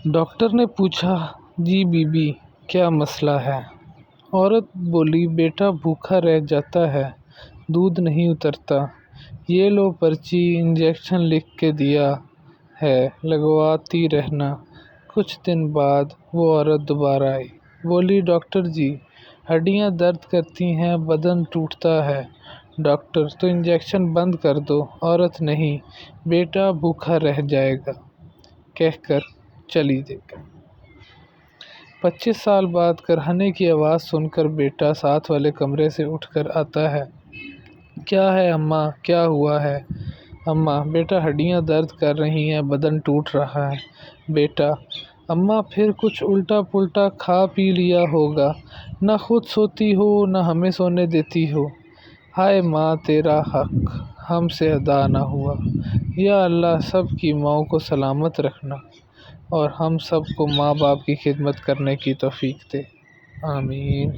Doctor نے پوچھا، G B be کیا مسئلہ ہے؟ عورت بولی، بیٹا بھوکا رہ جاتا ہے، دودھ نہیں اترتا، یہ لو پرچی، انجیکشن لکھ کے دیا ہے، لگواتی رہنا۔ کچھ دن بعد وہ عورت دوبارہ آئی، بولی، ڈاکٹر جی ہڈیاں درد کرتی ہیں، بدن ٹوٹتا ہے۔ ڈاکٹر، تو انجیکشن بند کر دو۔ عورت، نہیں، بیٹا بھوکا رہ جائے گا، کہہ کر چلی گئی۔ 25 سال بعد کرہنے کی آواز سن کر بیٹا ساتھ والے کمرے سے اٹھ کر آتا ہے۔ کیا ہے اماں، کیا ہوا ہے؟ اماں، بیٹا ہڈیاں درد کر رہی ہیں، بدن ٹوٹ رہا ہے۔ بیٹا، اماں پھر کچھ الٹا پلٹا کھا پی لیا ہوگا، نہ خود سوتی ہو نہ ہمیں سونے دیتی ہو۔ ہائے ماں، تیرا حق ہم سے ادا نہ ہوا، یا اللہ سب کی ماؤں کو سلامت رکھنا اور ہم سب کو ماں باپ کی خدمت کرنے کی توفیق دے، آمین۔